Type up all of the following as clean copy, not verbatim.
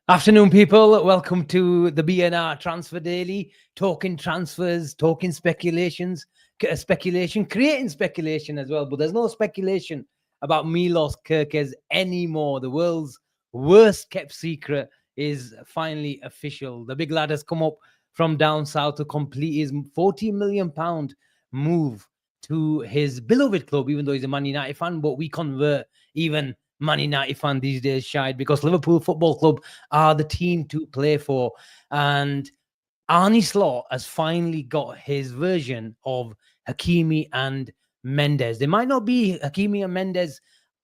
Afternoon, people. Welcome to the BNR Transfer Daily, talking transfers, talking speculations, speculation, creating speculation as well. But there's no speculation about Milos Kerkez anymore. The world's worst kept secret is finally official. The big lad has come up from down south to complete his £40 million move to his beloved club, even though he's a Man United fan. But we convert even Man United fan these days, Shide, because Liverpool Football Club are the team to play for. And Arnie Slot has finally got his version of Hakimi and Mendes. They might not be Hakimi and Mendes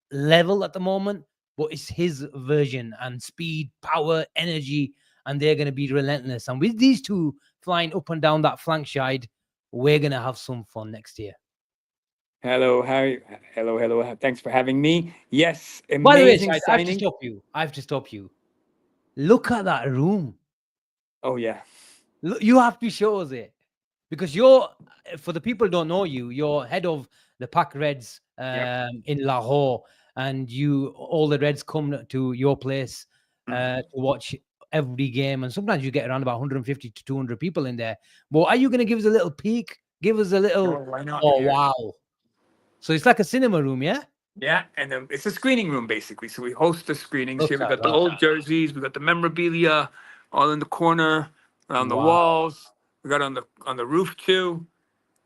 level at the moment, but it's his version and speed, power, energy, and they're going to be relentless. And with these two flying up and down that flank side, we're going to have some fun next year. Hello, Harry. Hello. Thanks for having me. Yes, By the way, amazing Shide, I have to signing. stop you. I have to stop you. Look at that room. Oh yeah, Look, you have to show us it because you're, for the people who don't know you, you're head of the Pack Reds Yep. in Lahore, and all the Reds come to your place to watch every game, and sometimes you get around about 150 to 200 people in there. But are you going to give us a little peek? Give us a little. Oh, why not? Oh Here. wow! So it's like a cinema room, yeah? Yeah, and it's a screening room basically. So we host the screenings Look here. We at got the that! old jerseys, we got the memorabilia, all in the corner, around the Wow! walls. We got on the roof too.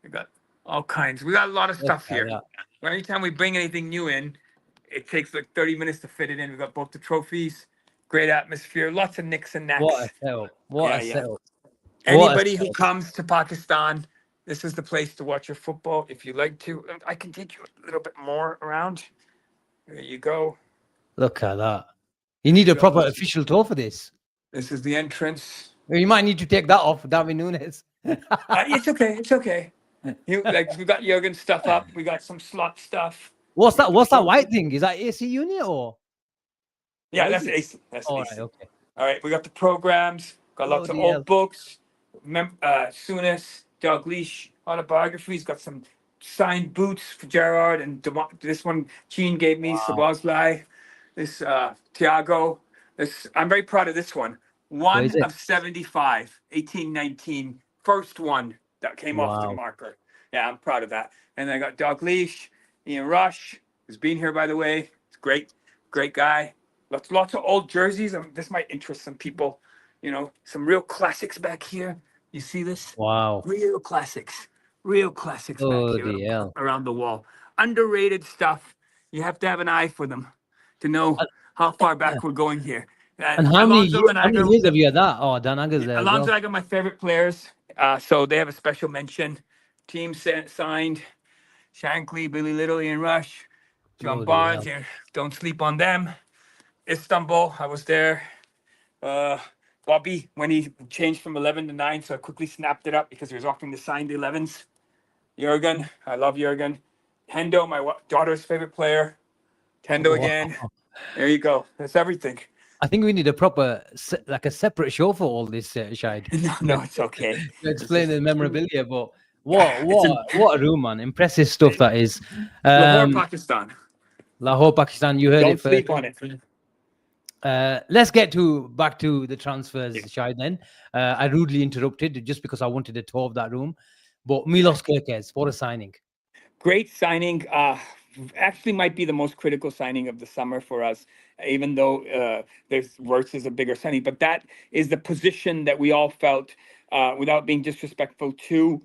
We got all kinds. We got a lot of Look stuff at here. that! Anytime we bring anything new in, it takes like 30 minutes to fit it in. We got both the trophies, great atmosphere, lots of nicks and What a knacks. setup! What Yeah, a yeah. setup! What a Anybody who setup! comes to Pakistan, this is the place to watch your football. If you like to, I can take you a little bit more around. There you go. Look at that! You need a proper official tour for this. This is the entrance. You might need to take that off, Darwin Nunez. It's okay. It's okay. We got Jurgen stuff up. We got some slot stuff. What's We got that? the What's that trophy. white thing? Is that AC unit or Yeah, what is that's it? Asim. That's All right, Asim. okay. All right, we got the programs. Got lots of Bloody hell. old books. Sunis, Dalglish autobiographies. Got some signed boots for Gerard and this one Gene gave me. Wow. Sabazlai. This Tiago. This I'm very proud of this one. What is One it? of 75, 1819. First one that came off the Wow. marker. Yeah, I'm proud of that. And I got Dalglish, Ian Rush, who's been here by the way. It's great guy. Lots of old jerseys. This might interest some people. Some real classics back here. You see this? Wow. Real classics back here Bloody hell. around the wall. Underrated stuff. You have to have an eye for them to know how far back we're going here. And how many Alonso years, and how many Agger. years have you had that? Oh, Dan Aga's there as Alonso well. and Agger, my favorite players. So they have a special mention. Team signed. Shankly, Billy Little, Ian Rush, John Bloody Barnes. hell. Don't sleep on them. Istanbul, I was there. Bobby, when he changed from 11 to 9, so I quickly snapped it up because he was offering to sign the 11s. Jurgen, I love Jurgen. Hendo, my daughter's favorite player. Tendo Wow. again. There you go. That's everything. I think we need a proper, like a separate show for all this, Shide. No, it's okay. To explain the memorabilia, but It's what a room, man. Impressive stuff that is. Lahore, Pakistan. Lahore, Pakistan, you heard Don't it first. sleep on it. Let's get back to the transfers, Shai. Then I rudely interrupted just because I wanted a tour of that room. But Milos Kerkez, what a signing! Great signing. Actually, might be the most critical signing of the summer for us. Even though there's Wirtz is a bigger signing, but that is the position that we all felt, without being disrespectful to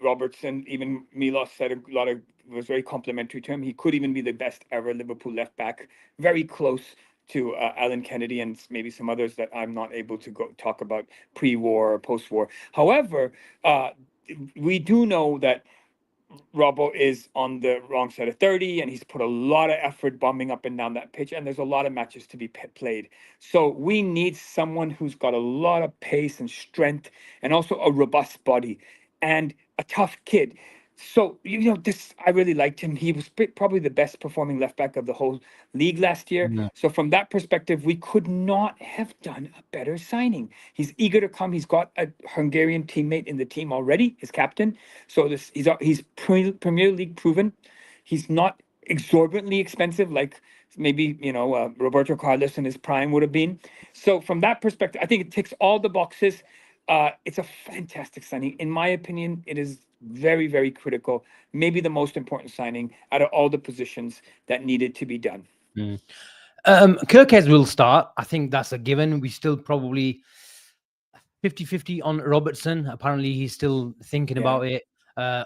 Robertson. Even Milos said a lot of was very complimentary to him. He could even be the best ever Liverpool left back, very close to Alan Kennedy and maybe some others that I'm not able to go talk about pre-war or post-war. However, we do know that Robbo is on the wrong side of 30 and he's put a lot of effort bombing up and down that pitch, and there's a lot of matches to be played. So we need someone who's got a lot of pace and strength and also a robust body and a tough kid. So, this, I really liked him. He was probably the best performing left back of the whole league last year. Yeah. So from that perspective, we could not have done a better signing. He's eager to come. He's got a Hungarian teammate in the team already, his captain. So he's Premier League proven. He's not exorbitantly expensive, like maybe Roberto Carlos in his prime would have been. So from that perspective, I think it ticks all the boxes. It's a fantastic signing, in my opinion. It is very, very critical, maybe the most important signing out of all the positions that needed to be done. Mm. Kerkez will start. I think that's a given. We still probably 50-50 on Robertson. Apparently, he's still thinking Yeah. about it.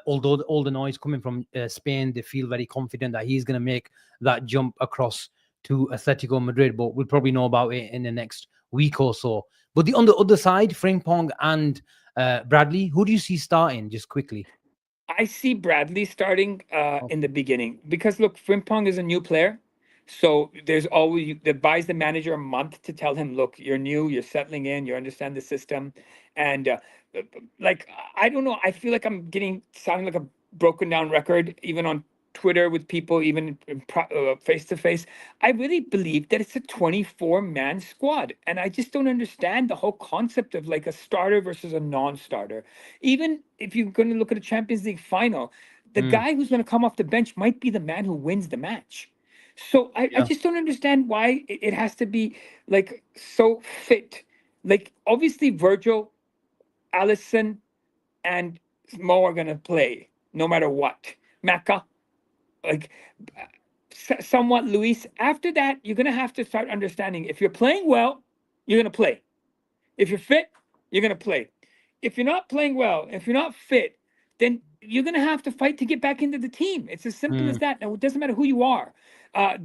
Although all the noise coming from Spain, they feel very confident that he's going to make that jump across to Atletico Madrid. But we'll probably know about it in the next week or so. But on the other side, Frimpong and Bradley, who do you see starting? Just quickly. I see Bradley starting Oh, in the beginning because look, Frimpong is a new player. So there's always that buys the manager a month to tell him, look, you're new, you're settling in, you understand the system, and like I don't know, I feel like I'm getting sounding like a broken down record, even on Twitter with people, even face to face. I really believe that it's a 24-man squad, and I just don't understand the whole concept of like a starter versus a non-starter. Even if you're going to look at a Champions League final, the mm, guy who's going to come off the bench might be the man who wins the match. So I yeah, just don't understand why it has to be like so fit. Like obviously Virgil, Allison, and Mo are gonna play no matter what. Mecca, like somewhat Luis. After that, you're gonna have to start understanding if you're playing well, you're gonna play. If you're fit, you're going to play. If you're not playing well, if you're not fit, then you're going to have to fight to get back into the team. It's as simple as mm, that. Now, it doesn't matter who you are.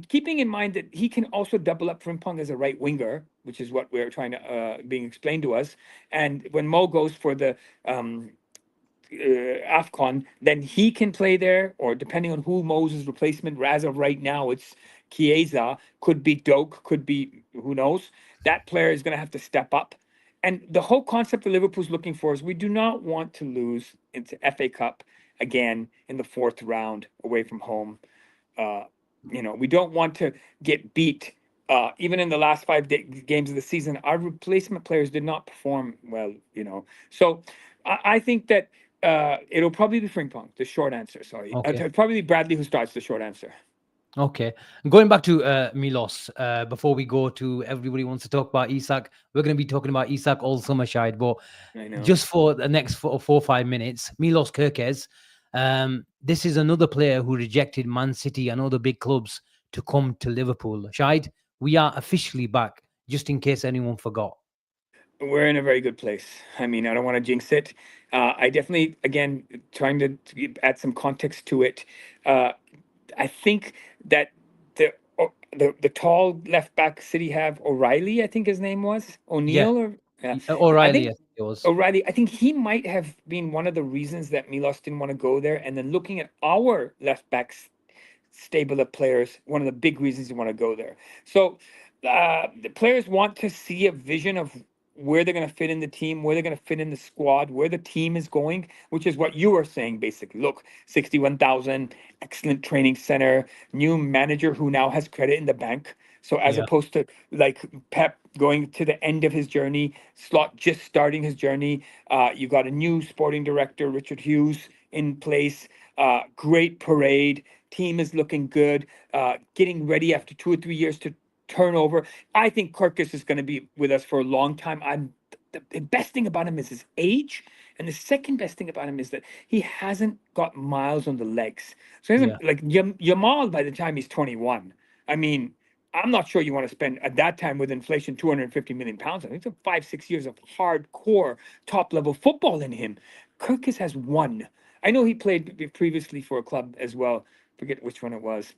Keeping in mind that he can also double up Frimpong as a right winger, which is what we're trying to being explained to us. And when Mo goes for the Afcon, then he can play there, or depending on who Moses' replacement, as of right now, it's Chiesa, could be Doak, could be who knows. That player is going to have to step up. And the whole concept that Liverpool's looking for is we do not want to lose into FA Cup again in the fourth round away from home. Uh, we don't want to get beat. Even in the last games of the season, our replacement players did not perform well. So I think that it'll probably be Frimpong. The short answer. Sorry, okay. probably Bradley who starts. The short answer. Okay. Going back to Milos, before we go to everybody wants to talk about Isak, we're going to be talking about Isak all summer, Shide. But I know. just for the next 4 or 5 minutes, Milos Kerkez, this is another player who rejected Man City and other big clubs to come to Liverpool. Shide, we are officially back, just in case anyone forgot. We're in a very good place. I mean, I don't want to jinx it. I definitely, again, trying to add some context to it. Uh, I think that the tall left back City have O'Reilly, I think his name was Yeah, O'Neill, or yeah. I O'Reilly, I think think it was. O'Reilly. I think he might have been one of the reasons that Milos didn't want to go there. And then looking at our left backs stable of players, one of the big reasons you want to go there. So the players want to see a vision of where they're going to fit in the team, where they're going to fit in the squad, where the team is going, which is what you were saying basically. Look, 61,000, excellent training center, new manager who now has credit in the bank. So as Yeah, opposed to like Pep going to the end of his journey, Slot just starting his journey, you got a new sporting director, Richard Hughes, in place. Great parade. Team is looking good. Getting ready after 2 or 3 years to turn over. I think Kerkez is going to be with us for a long time. The best thing about him is his age, and the second best thing about him is that he hasn't got miles on the legs. So he yeah, hasn't like Yamal by the time he's 21. I mean, I'm not sure you want to spend at that time with inflation 250 million pounds. I think it's 5, 6 years of hardcore top level football in him. Kerkez has one. I know he played previously for a club as well. Forget which one it was.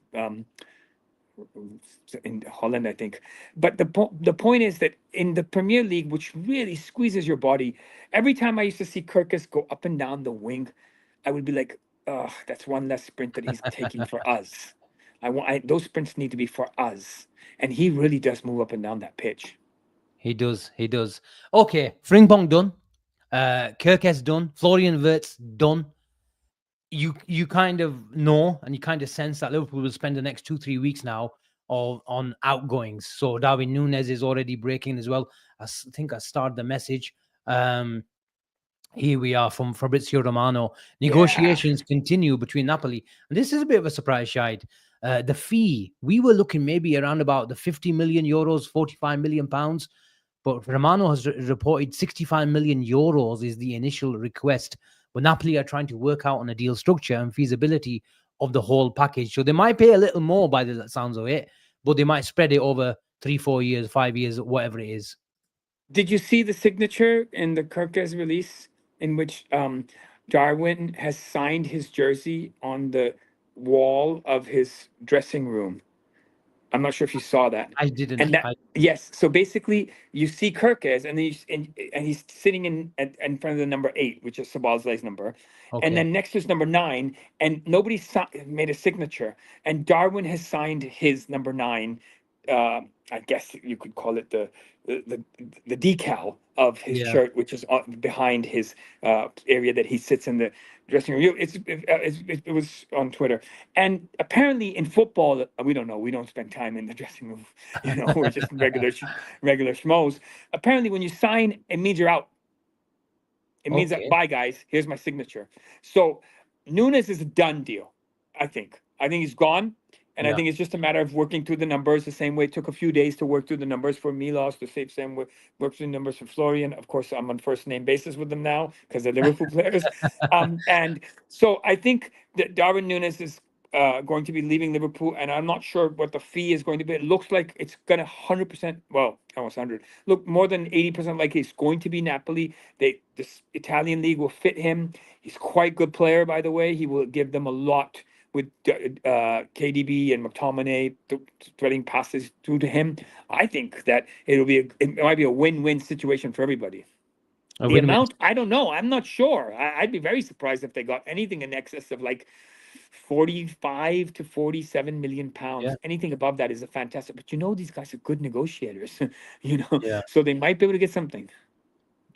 In Holland, I think. But the point is that in the Premier League, which really squeezes your body, every time I used to see Kirkus go up and down the wing, I would be like, "Oh, that's one less sprint that he's taking for us. Those sprints need to be for us." And he really does move up and down that pitch. he does. He does. Okay, Frimpong done. Kerkez done. Florian Wirtz done. You kind of know and you kind of sense that Liverpool will spend the next 2-3 weeks now on outgoings. So Darwin Nunez is already breaking as well. Think I started the message. Um, Here we are from Fabrizio Romano. Yeah. Negotiations continue between Napoli, and this is a bit of a surprise, Shide. The fee, we were looking maybe around about the 50 million euros, 45 million pounds. But Romano has reported 65 million euros is the initial request. But Napoli are trying to work out on a deal structure and feasibility of the whole package. So they might pay a little more by the sounds of it, but they might spread it over 3, 4 years, 5 years, whatever it is. Did you see the signature in the Kerkez release in which Darwin has signed his jersey on the wall of his dressing room? I'm not sure if you saw that. I didn't. And that, yes. So basically, you see Kerkez, and then and he's sitting in front of the number 8, which is Sabazlai's number, Okay. and then next to his number 9, and nobody made a signature, and Darwin has signed his number 9. I guess you could call it the the decal of his Yeah. shirt, which is behind his area that he sits in the dressing room. It was on Twitter, and apparently in football, we don't know. We don't spend time in the dressing room. We're just regular schmoes. Apparently, when you sign, it means you're out. It means that, Okay. bye, guys. Here's my signature. So Nunez is a done deal. I think. He's gone. And I Yeah. think it's just a matter of working through the numbers the same way it took a few days to work through the numbers for Milos, the same way work through the numbers for Florian. Of course, I'm on first name basis with them now because they're Liverpool players. And so I think that Darwin Nunez is going to be leaving Liverpool, and I'm not sure what the fee is going to be. It looks like it's going to 100%, well, almost 100, look more than 80% like it's going to be Napoli. This Italian league will fit him. He's quite good player, by the way. He will give them a lot with KDB and McTominay threading passes through to him. I think that it might be a win-win situation for everybody. A The win-win. amount, I don't know. I'm not sure. I'd be very surprised if they got anything in excess of like 45 to 47 million pounds. Yeah. Anything above that is a fantastic. But these guys are good negotiators, Yeah. so they might be able to get something.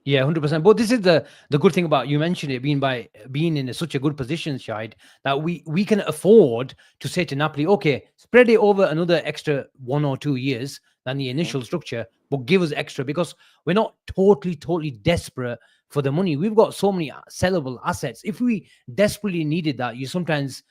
Yeah, 100%. But this is the good thing about, you mentioned it, being in such a good position, Shahid, that we can afford to say to Napoli, okay, spread it over another extra 1 or 2 years than the initial structure, but give us extra, because we're not totally desperate for the money. We've got so many sellable assets. If we desperately needed that, you sometimes,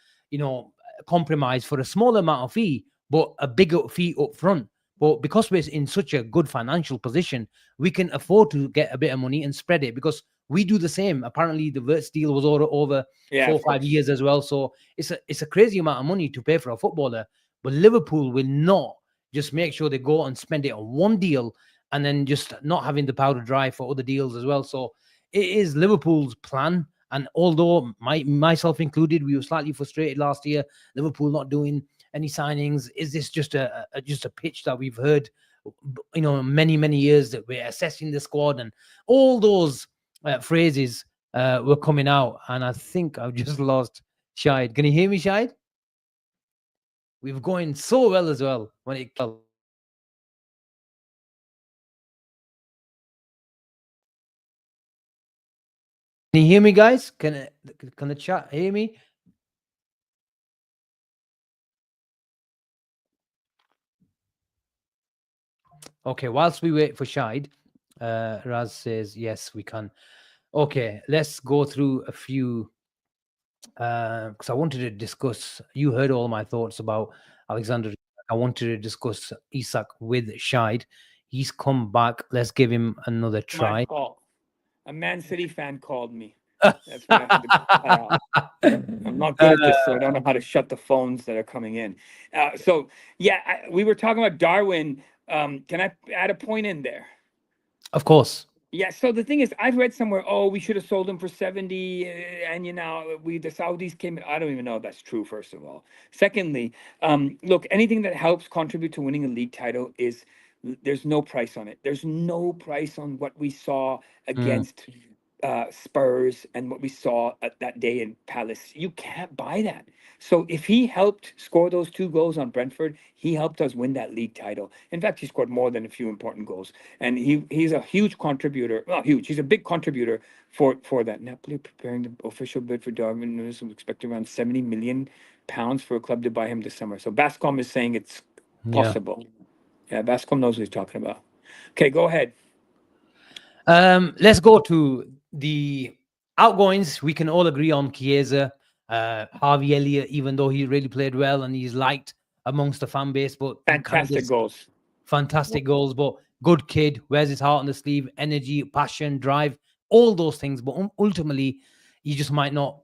compromise for a small amount of fee, but a bigger fee up front. But because we're in such a good financial position, we can afford to get a bit of money and spread it, because we do the same. Apparently, the Wirtz deal was over Yeah, 4 or 5 years as well. So it's a crazy amount of money to pay for a footballer. But Liverpool will not just make sure they go and spend it on one deal and then just not having the powder dry for other deals as well. So it is Liverpool's plan. And although myself included, we were slightly frustrated last year, Liverpool not doing any signings. Is this just a pitch that we've heard, many years, that we're assessing the squad, and all those phrases were coming out? And I think I've just lost Shahid. Can you hear me, Shahid? We've going so well as well when it. Can you hear me, guys? Can the chat hear me? Okay, whilst we wait for Shahid, Raz says yes, we can. Okay, let's go through a few, because I wanted to discuss. You heard all my thoughts about Alexander. I wanted to discuss Isak with Shahid. He's come back. Let's give him another my try. fault. A Man City fan called me. That's why I had to cut out. I'm not good at this, so I don't know how to shut the phones that are coming in. We were talking about Darwin. Can I add a point in there? Of course. Yeah, so the thing is, I've read somewhere, we should have sold him for 70, and the Saudis came in. I don't even know if that's true, first of all. Secondly, look, anything that helps contribute to winning a league title there's no price on it. There's no price on what we saw against Spurs and what we saw at that day in Palace. You can't buy that. So if he helped score those 2 goals on Brentford, he helped us win that league title. In fact, he scored more than a few important goals, and he's a huge contributor. Well, huge. He's a big contributor for that. Napoli preparing the official bid for Darwin Nunez, we expect around 70 million pounds for a club to buy him this summer. So Bascom is saying it's possible. Yeah, Bascom knows what he's talking about. Okay, go ahead. Let's go to the outgoings. We can all agree on Chiesa. Harvey Elliott, even though he really played well and he's liked amongst the fan base, but he kind of Fantastic does goals. fantastic goals. But good kid, wears his heart on the sleeve, energy, passion, drive, all those things. But ultimately, he just might not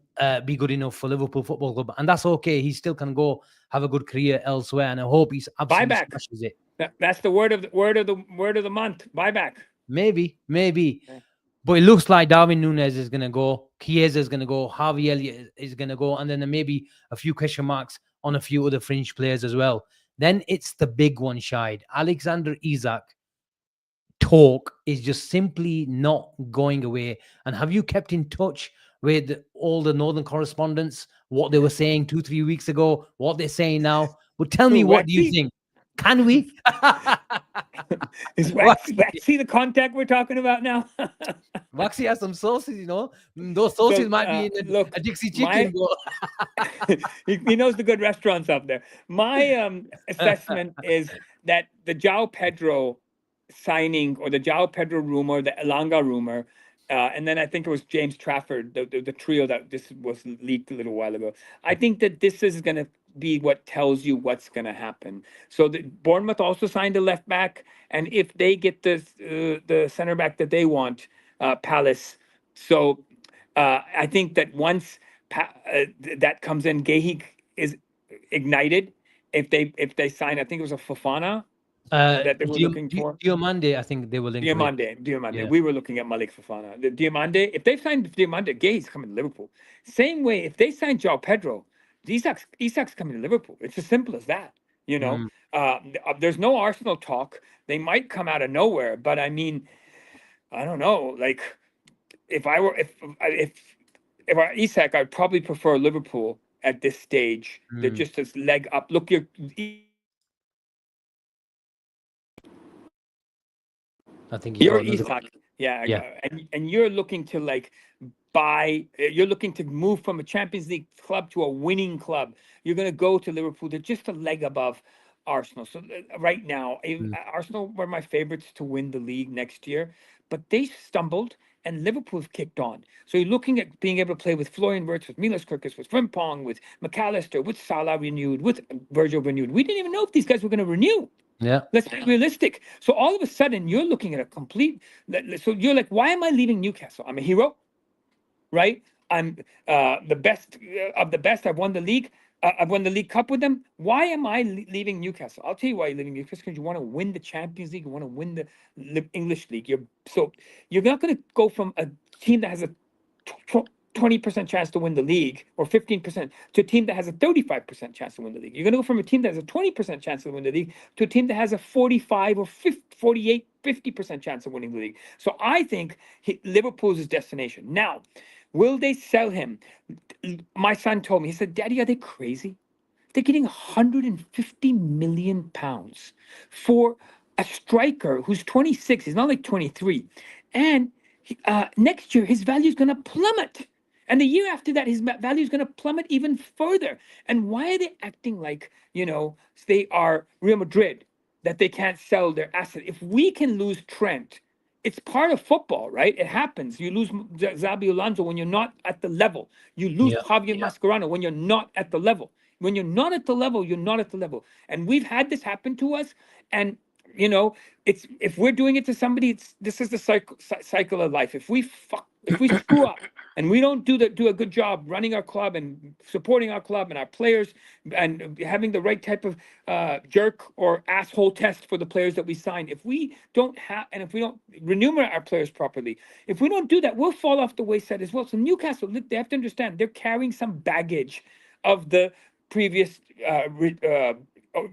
be good enough for Liverpool Football Club, and that's okay. He still can go have a good career elsewhere, and I hope he's absolutely Buyback. smashes it. That's the word of the month. Buyback. Maybe. Okay. But it looks like Darwin Nunez is going to go. Chiesa is going to go. Harvey Elliott is going to go. And then there may be a few question marks on a few other fringe players as well. Then it's the big one, Shide. Alexander Isak talk is just simply not going away. And have you kept in touch with all the Northern correspondents, what they were saying 2-3 weeks ago, what they're saying now? But tell me, what do you Waxy? think? Can we? Is Waxy. Waxy the contact we're talking about now? Waxy has some sauces, Those sauces might be in look, a Dixie chicken, he knows the good restaurants up there. My assessment is that the João Pedro signing, or the João Pedro rumor, the Elanga rumor, and then I think it was James Trafford, the trio that this was leaked a little while ago. I think that this is going to be what tells you what's going to happen. So the Bournemouth also signed a left back, and if they get the center back that they want, Palace. So I think that once that comes in, Gahey is ignited. If they sign, I think it was a Fofana that they were looking for. Diomande, I think they were linked with. Diomande. Yeah. We were looking at Malik Fofana. The Diomande, if they've signed Diomande, Gay's coming to Liverpool. Same way, if they sign João Pedro, Isak's coming to Liverpool. It's as simple as that. There's no Arsenal talk. They might come out of nowhere, but I mean, I don't know. Like, if I were Isak, I'd probably prefer Liverpool at this stage. They're just a leg up. Look, I think you're Isak, Yeah. and you're looking to you're looking to move from a Champions League club to a winning club. You're going to go to Liverpool. They're just a leg above Arsenal. So right now, Arsenal were my favorites to win the league next year, but they stumbled and Liverpool's kicked on. So you're looking at being able to play with Florian Wirtz, with Milos Kerkez, with Frimpong, with McAllister, with Salah renewed, with Virgil renewed. We didn't even know if these guys were going to renew. Yeah. Let's be realistic. So all of a sudden, you're looking at a complete. So you're like, why am I leaving Newcastle? I'm a hero, right? I'm the best of the best. I've won the league. I've won the League Cup with them. Why am I leaving Newcastle? I'll tell you why you're leaving Newcastle, because you want to win the Champions League. You want to win the English League. You're not going to go from a team that has a 20% chance to win the league, or 15%, to a team that has a 35% chance to win the league. You're going to go from a team that has a 20% chance to win the league to a team that has a 45 or 48, 50% chance of winning the league. So I think Liverpool's his destination. Now, will they sell him? My son told me, he said, "Daddy, are they crazy? They're getting 150 million pounds for a striker who's 26. He's not like 23. And next year, his value is going to plummet. And the year after that, his value is going to plummet even further. And why are they acting like, they are Real Madrid, that they can't sell their asset? If we can lose Trent, it's part of football, right? It happens. You lose Xabi Alonso when you're not at the level. You lose Javier Mascherano when you're not at the level. When you're not at the level, you're not at the level. And we've had this happen to us. And it's, if we're doing it to somebody, this is the cycle of life. If we screw up and we don't do a good job running our club and supporting our club and our players, and having the right type of jerk or asshole test for the players that we sign, if we don't remunerate our players properly, if we don't do that, we'll fall off the wayside as well. So Newcastle, they have to understand, they're carrying some baggage of the previous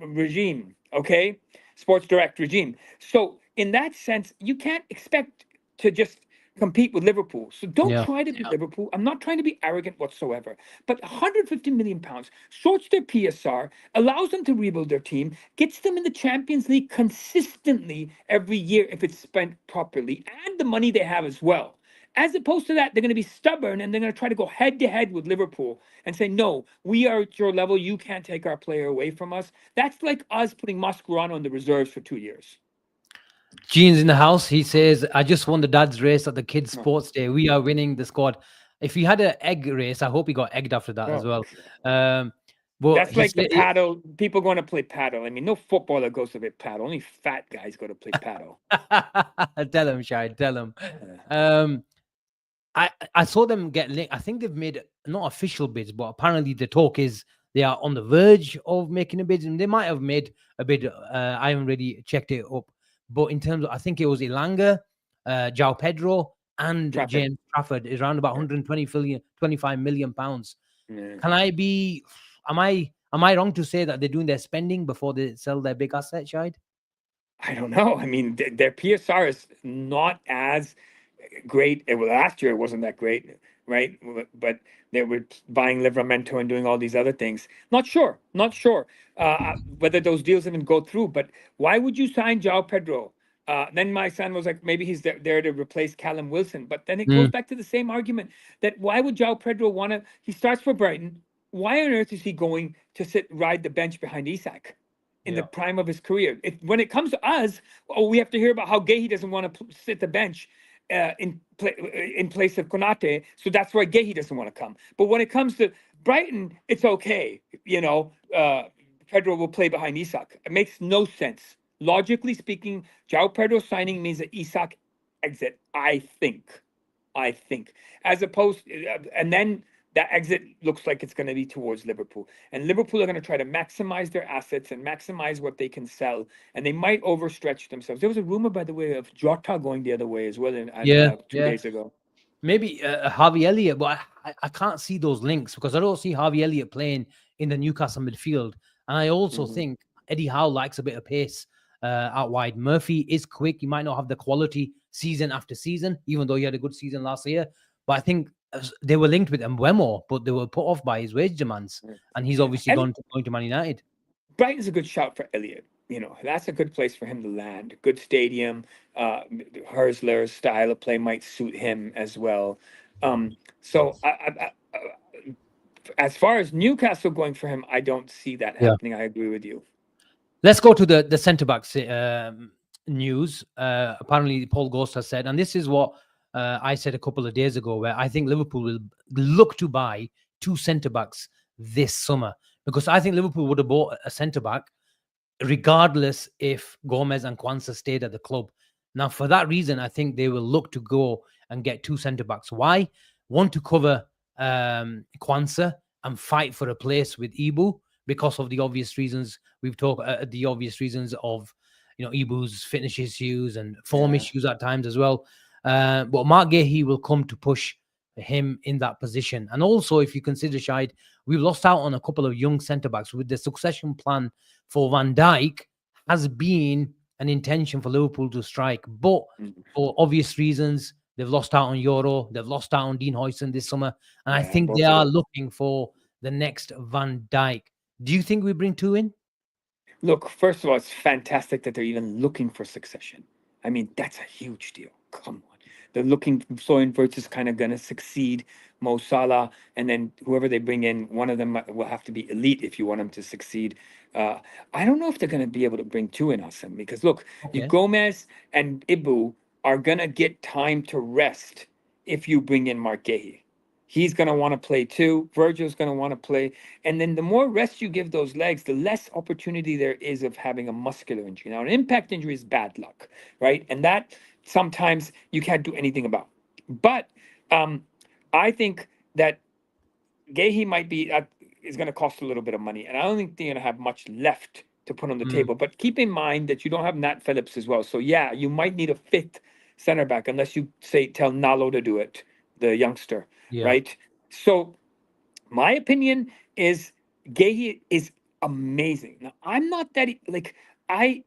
regime, okay? Sports Direct regime. So in that sense, you can't expect to just compete with Liverpool. So don't try to be Liverpool. I'm not trying to be arrogant whatsoever. But 150 million pounds sorts their PSR, allows them to rebuild their team, gets them in the Champions League consistently every year if it's spent properly, and the money they have as well. As opposed to that, they're going to be stubborn and they're going to try to go head to head with Liverpool and say, no, we are at your level. You can't take our player away from us. That's like us putting Mascherano in the reserves for 2 years. Gene's in the house. He says, I just won the dad's race at the kids' sports day. We are winning the squad. if he had an egg race, I hope he got egged after that as Oh, well. But that's like the paddle. People going to play paddle. I mean, no footballer goes to play paddle. Only fat guys go to play paddle. tell him, Shai, tell him. I saw them get linked. I think they've made not official bids, but apparently the talk is they are on the verge of making a bid, and they might have made a bid. I haven't really checked it up, but in terms of, I think it was Ilanga, João Pedro, and Trafford. James Trafford is around about 125 million pounds. Yeah. Can I be? Am I wrong to say that they're doing their spending before they sell their big asset, Shide? I don't know. I mean, their PSR is not as great. Well, last year it wasn't that great, right? But they were buying Livramento and doing all these other things. Not sure whether those deals even go through. But why would you sign João Pedro? Then my son was like, maybe he's there to replace Callum Wilson. But then it goes back to the same argument that why would João Pedro want to? He starts for Brighton. Why on earth is he going to ride the bench behind Isak in the prime of his career? When it comes to us, we have to hear about how Gay he doesn't want to sit the bench in place of Konate, so that's why Gay doesn't want to come. But when it comes to Brighton, it's okay. Pedro will play behind Isak. It makes no sense. Logically speaking, João Pedro signing means that Isak exit, I think. As opposed, and then that exit looks like it's going to be towards Liverpool. And Liverpool are going to try to maximize their assets and maximize what they can sell. And they might overstretch themselves. There was a rumor, by the way, of Jota going the other way as well 2 days ago. Maybe Harvey Elliott, but I can't see those links because I don't see Harvey Elliott playing in the Newcastle midfield. And I also think Eddie Howe likes a bit of pace out wide. Murphy is quick. He might not have the quality season after season, even though he had a good season last year. But I think they were linked with Mbeumo, but they were put off by his wage demands. And he's obviously going to Man United. Brighton's a good shout for Elliott. That's a good place for him to land. Good stadium. Hersler's style of play might suit him as well. So as far as Newcastle going for him, I don't see that happening. I agree with you. Let's go to the centre backs news. Apparently, Paul Ghost has said, and this is what I said a couple of days ago, where I think Liverpool will look to buy 2 centre backs this summer, because I think Liverpool would have bought a centre back regardless if Gomez and Kwanzaa stayed at the club. Now, for that reason, I think they will look to go and get 2 centre backs. Why? One, to cover Kwanzaa and fight for a place with Ibu, because of the obvious reasons we've talked. The obvious reasons of Ibu's fitness issues and form issues at times as well. But Mark Gahey will come to push him in that position. And also, if you consider, Shahid, we've lost out on a couple of young centre backs. With the succession plan for Van Dijk has been an intention for Liverpool to strike, but for obvious reasons, they've lost out on Euro, they've lost out on Dean Huijsen this summer, and I think they are looking for the next Van Dijk. Do you think we bring 2 in? Look, first of all, it's fantastic that they're even looking for succession. I mean, that's a huge deal. Come on. They're looking, Florian Wirtz is kind of going to succeed Mo Salah, and then whoever they bring in, one of them will have to be elite if you want them to succeed. I don't know if they're going to be able to bring 2 in, Asim, because look, you Gomez and Ibu are going to get time to rest if you bring in Mark Gahey. He's going to want to play too. Virgil's going to want to play. And then the more rest you give those legs, the less opportunity there is of having a muscular injury. Now, an impact injury is bad luck, right? And that sometimes you can't do anything about. But I think that Gahey might be is going to cost a little bit of money. And I don't think they're going to have much left to put on the table. But keep in mind that you don't have Nat Phillips as well. So, yeah, you might need a 5th center back unless you tell Nalo to do it, the youngster. Right. So my opinion is Gahey is amazing. Now, I'm not that I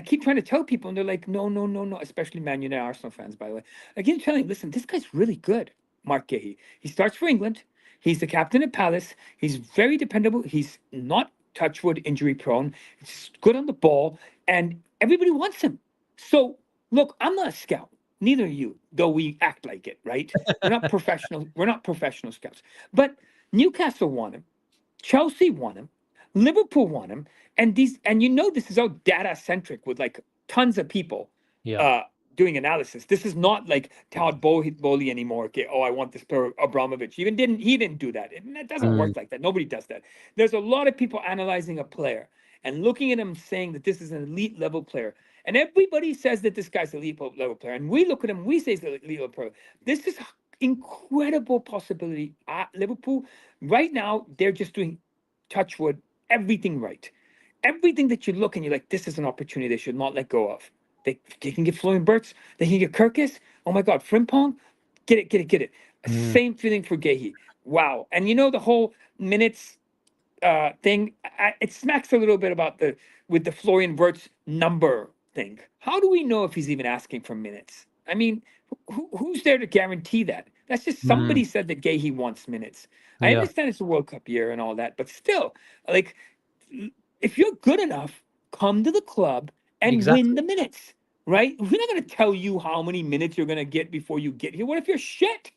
keep trying to tell people and they're like, no, especially Man United Arsenal fans, by the way. I keep telling you, listen, this guy's really good, Mark Gahey. He starts for England. He's the captain at Palace. He's very dependable. He's not, touchwood, injury prone. He's good on the ball and everybody wants him. So look, I'm not a scout. Neither are you, though we act like it, right? We're not professional. We're not professional scouts. But Newcastle want him, Chelsea want him, Liverpool want him, and this is all data centric with like tons of people doing analysis. This is not like Todd Bowley anymore. Okay, oh, I want this player, Abramovich. He didn't do that. It doesn't work like that. Nobody does that. There's a lot of people analyzing a player and looking at him saying that this is an elite level player. And everybody says that this guy's an elite level player. And we look at him, we say he's an elite level player. This is incredible possibility. Liverpool, right now, they're just doing, touch wood, everything right. Everything that you look and you're like, this is an opportunity they should not let go of. They can get Florian Wirtz. They can get Kerkez. Oh my God, Frimpong, get it. Same feeling for Gehi. Wow. And you know the whole minutes thing. It smacks a little bit about with the Florian Wirtz number thing. How do we know if he's even asking for minutes? I mean, who's there to guarantee that? That's just somebody said that Gehi wants minutes. I Yeah, understand it's a World Cup year and all that, but still, like, if you're good enough, come to the club and win exactly. the minutes, right? We're not going to tell you how many minutes you're going to get before you get here. What if you're shit?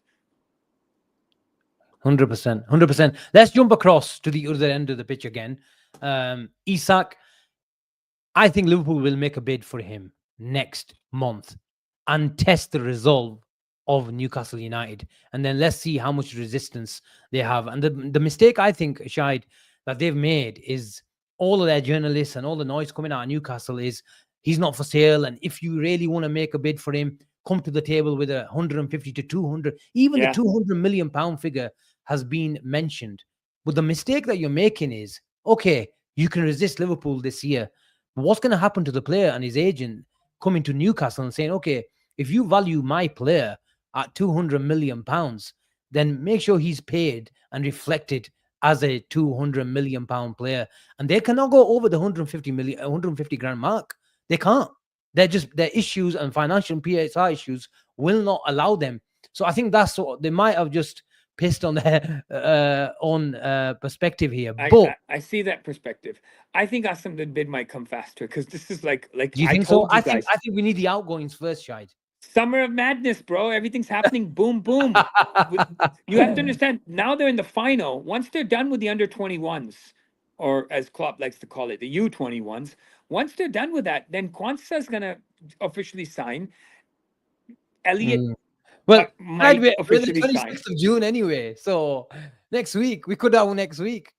100%. 100%. Let's jump across to the other end of the pitch again. Isak, I think Liverpool will make a bid for him next month and test the resolve of Newcastle United. And then let's see how much resistance they have. And the mistake I think, Shahid, that they've made is all of their journalists and all the noise coming out of Newcastle is he's not for sale. And if you really want to make a bid for him, come to the table with 150 to 200. Even the Yeah. £200 million figure has been mentioned. But the mistake that you're making is, okay, you can resist Liverpool this year. But what's going to happen to the player and his agent coming to Newcastle and saying, okay, if you value my player at £200 million, then make sure he's paid and reflected as a £200 million player. And they cannot go over the 150 grand mark. They can't. Their issues and financial PSI issues will not allow them. So I think that's what they might have just pissed on their own perspective here. But I see that perspective. I think Asim the bid might come faster because this is like do you I think so? told you guys. I think we need the outgoings first, Shahid. Summer of madness, bro. Everything's happening. Boom, boom. You have to understand. Now they're in the final. Once they're done with the under 21s, or as Klopp likes to call it, the U21s. Once they're done with that, then Kwanzaa is gonna officially sign. Elliot Well, might we're the officially sign. 26th of June anyway. So next week, we could have next week.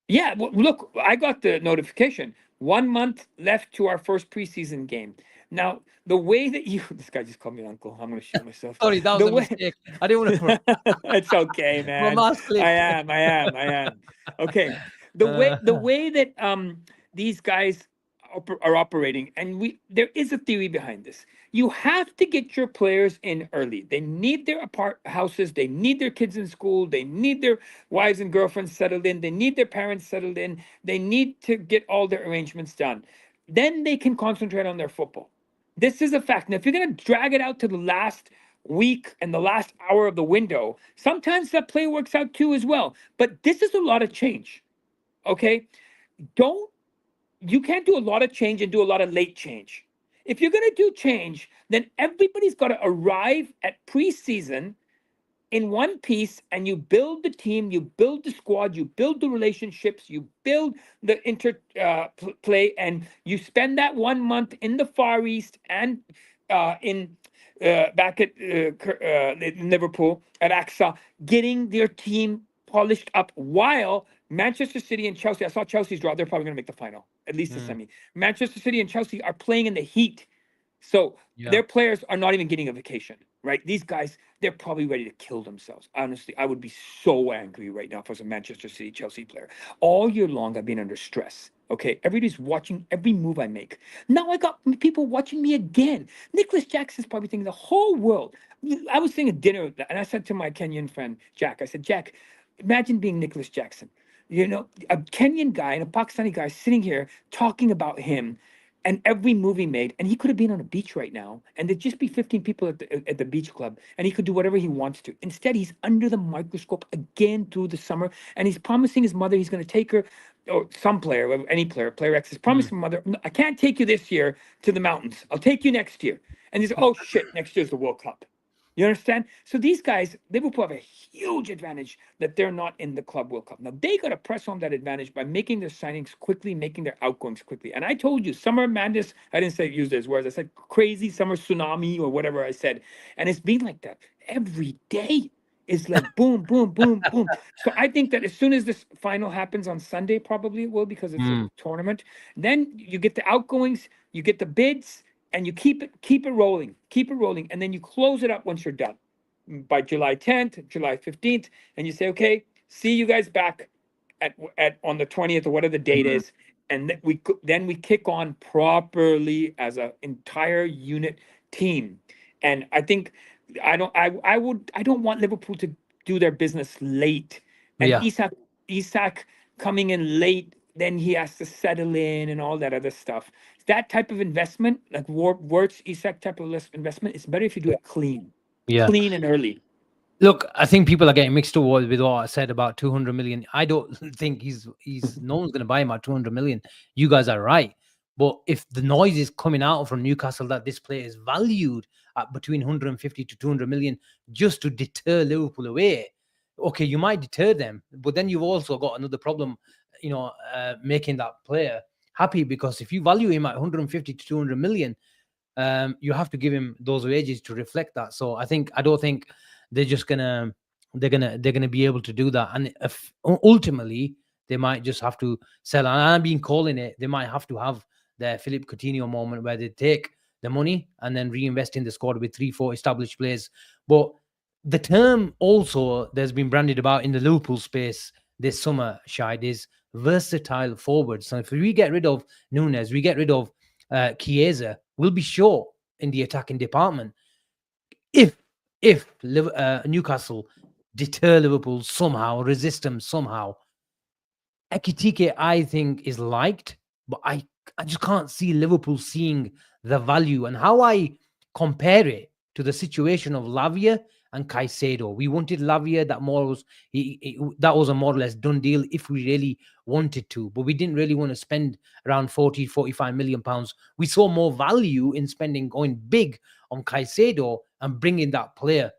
Yeah, well, look, I got the notification. 1 month left to our first preseason game. Now, the way that you this guy just called me uncle. I'm gonna shoot myself. Sorry, that was The a way mistake. I didn't want to. it's okay, My man. mouse clicked. I am. Okay. The way that these guys are operating, and there is a theory behind this. You have to get your players in early. They need their houses, they need their kids in school, they need their wives and girlfriends settled in, they need their parents settled in, they need to get all their arrangements done. Then they can concentrate on their football. This is a fact. Now, if you're going to drag it out to the last week and the last hour of the window, sometimes that play works out too as well. But this is a lot of change. Okay? You can't do a lot of change and do a lot of late change. If you're going to do change, then everybody's got to arrive at preseason in one piece, and you build the team, you build the squad, you build the relationships, you build the play, and you spend that 1 month in the Far East and in back at in Liverpool at AXA, getting their team polished up while Manchester City and Chelsea. I saw Chelsea's draw. They're probably going to make the final, at least the semi. Manchester City and Chelsea are playing in the heat. So their players are not even getting a vacation, right? These guys, they're probably ready to kill themselves. Honestly, I would be so angry right now if I was a Manchester City Chelsea player. All year long, I've been under stress. Okay, everybody's watching every move I make. Now I got people watching me again. Nicholas Jackson's probably thinking the whole world. I was sitting at dinner and I said to my Kenyan friend Jack, I said, Jack, imagine being Nicholas Jackson. You know, a Kenyan guy and a Pakistani guy sitting here talking about him and every move he made, and he could have been on a beach right now, and there'd just be 15 people at the beach club, and he could do whatever he wants to. Instead, he's under the microscope again through the summer, and he's promising his mother he's going to take her, or some player, any player, player X is promising mother, I can't take you this year to the mountains. I'll take you next year. And he's, oh shit, next year's the World Cup. You understand? So these guys, Liverpool have a huge advantage that they're not in the Club World Cup. Now they got to press on that advantage by making their signings quickly, making their outgoings quickly. And I told you, summer madness. I didn't say use those words. I said crazy summer tsunami or whatever I said. And it's been like that every day. It's like boom, boom, boom, boom. So I think that as soon as this final happens on Sunday, probably it will because it's a Mm, tournament. Then you get the outgoings, you get the bids, and you keep it rolling, and then you close it up once you're done by July 10th, July 15th, and you say, okay, see you guys back at on the 20th or whatever the date mm, is, and then we kick on properly as an entire unit team. And I think I don't want Liverpool to do their business late, and yeah. Isak coming in late, then he has to settle in and all that other stuff. That type of investment, like Wirtz, Isak type of investment, it's better if you do it Yeah. clean and early. Look, I think people are getting mixed up with what I said about 200 million. I don't think he's no one's going to buy him at 200 million. You guys are right. But if the noise is coming out from Newcastle that this player is valued at between 150 to 200 million just to deter Liverpool away, okay, you might deter them. But then you've also got another problem, making that player happy, because if you value him at 150 to 200 million, you have to give him those wages to reflect that. So I don't think they're just gonna they're gonna be able to do that. And if, ultimately they might just have to sell. And I've been calling it. They might have to have their Philip Coutinho moment where they take the money and then reinvest in the squad with 3-4 established players. But the term also there's been branded about in the Liverpool space this summer, Shide, is versatile forwards. So if we get rid of Nunez, we get rid of Chiesa, will be short in the attacking department. If Newcastle deter Liverpool somehow, resist them somehow, Ekitike, I think, is liked, but I just can't see Liverpool seeing the value. And how I compare it to the situation of Lavia and Caicedo. We wanted Lavia, that more was that was a more or less done deal if we really wanted to, but we didn't really want to spend around 45 million pounds. We saw more value in spending, going big on Caicedo and bringing that player.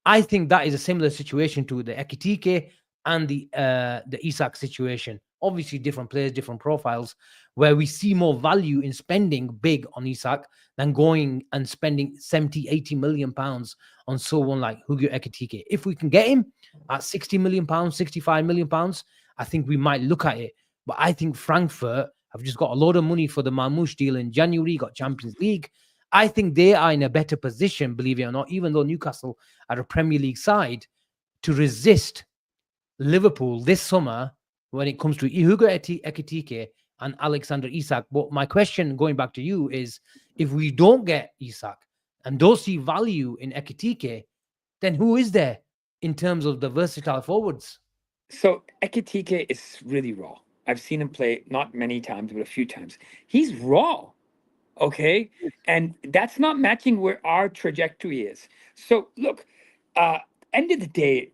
I think that is a similar situation to the Ekitike and the Isak situation. Obviously, different players, different profiles, where we see more value in spending big on Isak than going and spending 70, 80 million pounds on someone like Hugo Ekitike. If we can get him at 60 million pounds, 65 million pounds, I think we might look at it. But I think Frankfurt have just got a lot of money for the Marmoush deal in January, got Champions League. I think they are in a better position, believe it or not, even though Newcastle are a Premier League side, to resist Liverpool this summer when it comes to Hugo Ekitike and Alexander Isak. But my question, going back to you, is if we don't get Isak and don't see value in Ekitike, then who is there in terms of the versatile forwards? So Ekitike is really raw. I've seen him play not many times, but a few times. He's raw. Okay, and that's not matching where our trajectory is. So look, uh end of the day,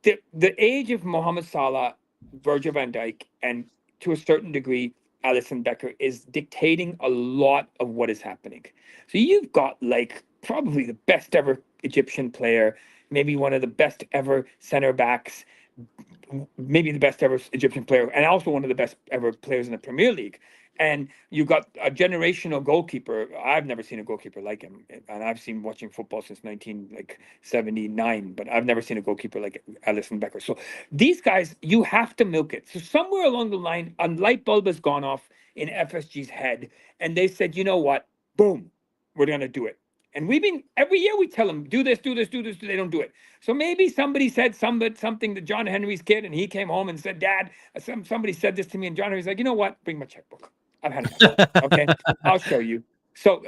the age of Mohamed Salah, Virgil van Dijk, and to a certain degree Alisson Becker is dictating a lot of what is happening. So you've got like probably the best ever Egyptian player, maybe one of the best ever center backs, maybe the best ever Egyptian player, and also one of the best ever players in the Premier League. And you got a generational goalkeeper. I've never seen a goalkeeper like him, and I've seen watching football since 1979, but I've never seen a goalkeeper like Alisson Becker. So these guys, you have to milk it. So somewhere along the line, a light bulb has gone off in FSG's head, and they said, you know what? Boom, we're gonna do it. And we've been every year we tell them do this, do this, do this. They don't do it. So maybe somebody said something to John Henry's kid, and he came home and said, "Dad, somebody said this to me." And John Henry's like, "You know what? Bring my checkbook. I've had enough. Okay, I'll show you." So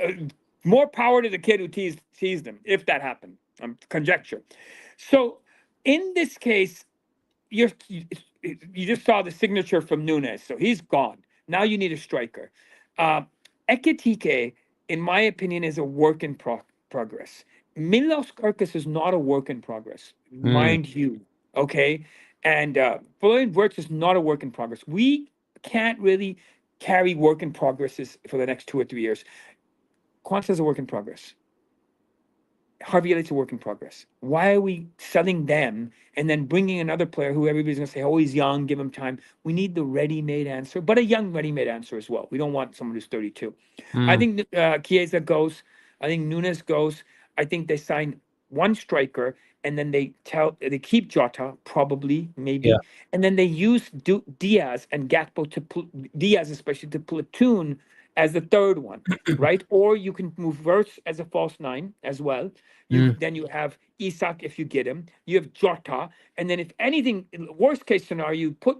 more power to the kid who teased him, if that happened. Conjecture. So in this case, you just saw the signature from Nunez, so he's gone. Now you need a striker. Uh, Ekitike, in my opinion, is a work in progress. Milos Kerkez is not a work in progress, Mm. mind you. Okay, and Florian Wirtz is not a work in progress. We can't really carry work in progresses for the next 2 or 3 years. Quanta is a work in progress. Harvey Elliott's a work in progress. Why are we selling them and then bringing another player who everybody's going to say, oh, he's young, give him time? We need the ready-made answer, but a young ready-made answer as well. We don't want someone who's 32. I think Chiesa goes. I think Nunez goes. I think they sign one striker and then they keep Jota, probably, maybe, Yeah. and then they use Diaz and Gakpo Diaz especially to platoon as the third one, right? Or you can move Verts as a false nine as well. Then you have Isak if you get him. You have Jota, and then if anything, worst case scenario, you put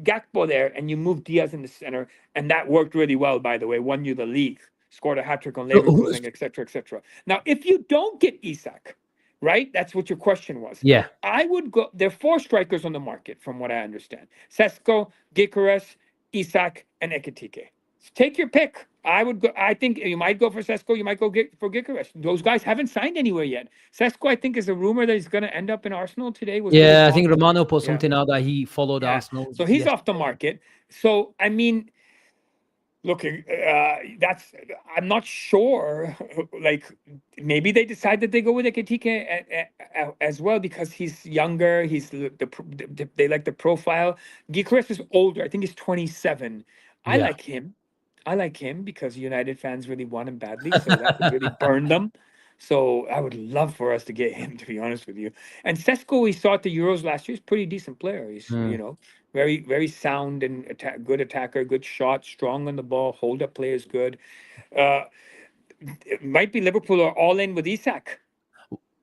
Gakpo there and you move Diaz in the center, and that worked really well, by the way. Won you the league, scored a hat trick on Leverkusen, etc., etc. Now, if you don't get Isak, right? That's what your question was. Yeah. I would go. There are 4 strikers on the market, from what I understand: Sesko, Gyökeres, Isak, and Ekitike. So take your pick. I would go. I think you might go for Sesko. You might go for Gyökeres. Those guys haven't signed anywhere yet. Sesko, I think, is a rumor that he's going to end up in Arsenal today. Was really I think Romano put yeah. something out that he followed Yeah. Arsenal. So he's off the market. So I mean, look, that's I'm not sure. Like maybe they decide that they go with Ekitike as well because he's younger. He's they like the profile. Gyökeres is older. I think he's 27. I Yeah. like him. I like him because United fans really want him badly, so that would really burn them. So I would love for us to get him, to be honest with you. And Sesko, we saw at the Euros last year, is a pretty decent player. He's very very sound and good attacker, good shot, strong on the ball, hold up play is good. It might be Liverpool are all in with Isak.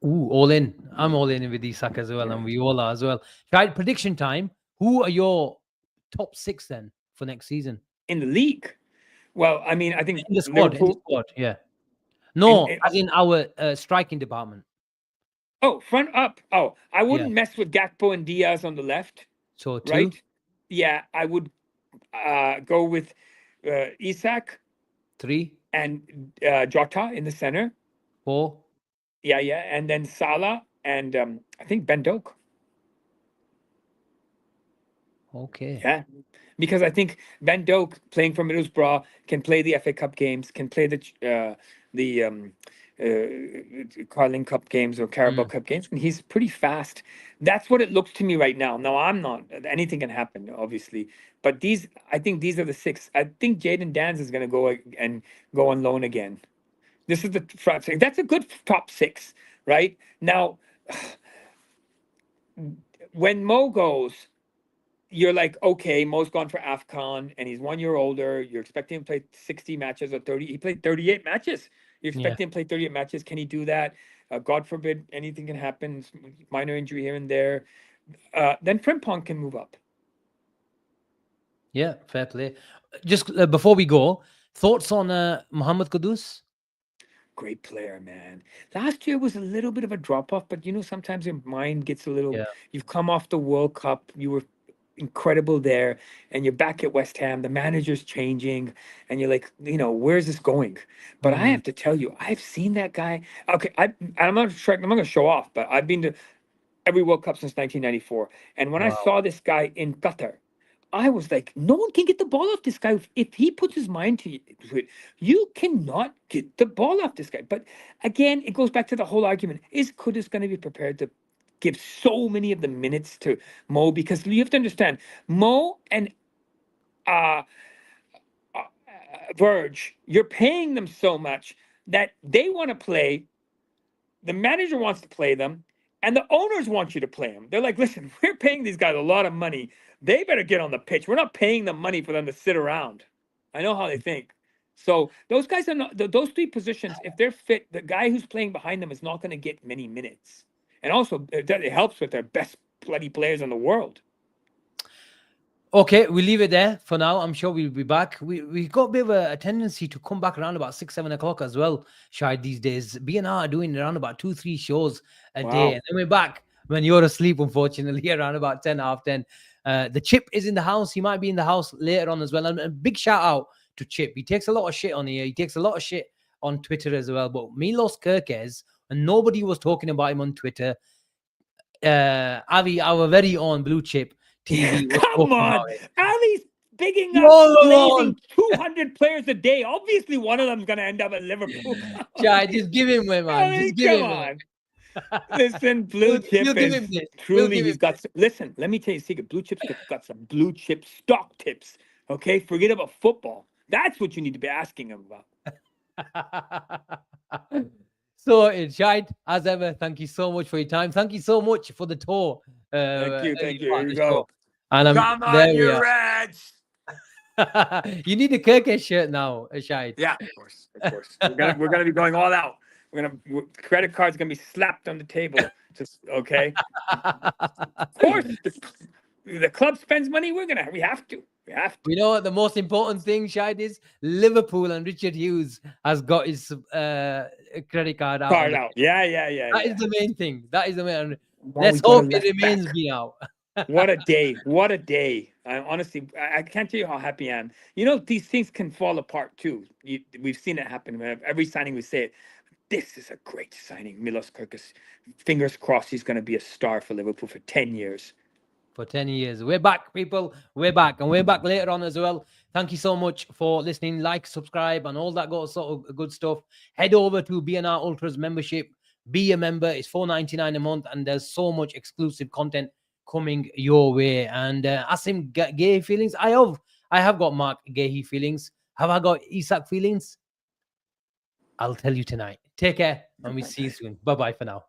Ooh, all in. I'm all in with Isak as well, and we all are as well. Right, prediction time. Who are your top 6 then for next season In the league? Well, I mean, I think in the squad? Liverpool. Yeah. No, In, as in our striking department. oh, front up. Oh, I Yeah. wouldn't mess with Gakpo and Diaz on the left. So 2, Right? Yeah, I would go with Isak 3, and Jota in the center. 4. Yeah, and then Salah and I think Ben Doak. Okay. Yeah, because I think Ben Doak playing for Middlesbrough can play the FA Cup games, can play the Carling Cup games or Carabao Cup games, and he's pretty fast. That's what it looks to me right now. Now I'm not. Anything can happen, obviously, but I think these are the 6. I think Jadon Danns is going to go on loan again. This is the front 6. That's a good top 6, right? Now, when Mo goes, you're like, okay, Mo's gone for AFCON and he's 1 year older. You're expecting him to play 60 matches or 30. He played 38 matches. You're expecting him to play 38 matches. Can he do that? God forbid anything can happen. Minor injury here and there. Then Frimpong can move up. Yeah, fair play. Just before we go, thoughts on Mohamed Kudus? Great player, man. Last year was a little bit of a drop off, but sometimes your mind gets a little. You've come off the World Cup. You were incredible there, and you're back at West Ham. The manager's changing, and you're like, where's this going? But I have to tell you, I've seen that guy. Okay, I'm not going to show off, but I've been to every World Cup since 1994, and when I saw this guy in Qatar, I was like, no one can get the ball off this guy. If he puts his mind to it, you cannot get the ball off this guy. But again, it goes back to the whole argument. Is Kudus going to be prepared to give so many of the minutes to Mo? Because you have to understand, Mo and Verge, you're paying them so much that they want to play. The manager wants to play them. And the owners want you to play them. They're like, listen, we're paying these guys a lot of money. They better get on the pitch. We're not paying them money for them to sit around. I know how they think. So those guys are not, those 3 positions, if they're fit, the guy who's playing behind them is not going to get many minutes. And also, it helps with their best bloody players in the world. Okay, we leave it there for now. I'm sure we'll be back. We got a bit of a tendency to come back around about 6-7 o'clock as well, Shahid, these days. BNR are doing around about 2-3 shows a day. And then we're back when you're asleep, unfortunately, around about 10, half 10. The Chip is in the house. He might be in the house later on as well. And a big shout out to Chip. He takes a lot of shit on here. He takes a lot of shit on Twitter as well. But Milos Kerkez, and nobody was talking about him on Twitter. Avi, our very own Blue Chip TV. Come on, Ali's bigging Go up, on. praising 200 players a day. Obviously, one of them's going to end up at Liverpool. Shai, just give him one, man. I mean, Just give come him one. on. Listen, Blue We'll Chip give is him this. truly, give he's him got, listen, let me tell you a secret. Blue Chip's got some blue chip stock tips. Okay. Forget about football. That's what you need to be asking him about. So, Shai, as ever, thank you so much for your time. Thank you so much for the tour. Thank you. Early Thank you. part Here of we the go. show. And Come there on, we you are. Reds. You need a Kerkez shirt now, Shai. Yeah, of course. Of course. We're gonna be going all out. Credit card's gonna be slapped on the table. Just okay. Of course, the club spends money. We have to. We have to. You know what the most important thing, Shai, is Liverpool and Richard Hughes has got his credit card out. Yeah. That is the main thing. That is the main. Well, Let's we got hope a it left remains back. be out. What a day. What a day. I honestly, I can't tell you how happy I am. You know, these things can fall apart too. We've seen it happen. Every signing we say it. This is a great signing. Milos Kerkez. Fingers crossed he's going to be a star for Liverpool for 10 years. For 10 years. We're back, people. We're back. And we're back later on as well. Thank you so much for listening. Like, subscribe, and all that sort of good stuff. Head over to BNR Ultras membership. Be a member. It's $4.99 a month. And there's so much exclusive content coming your way. And Asim, gay feelings? I have got Mark Gahey feelings. Have I got Isak feelings? I'll tell you tonight. Take care, and we'll see you soon. Bye-bye for now.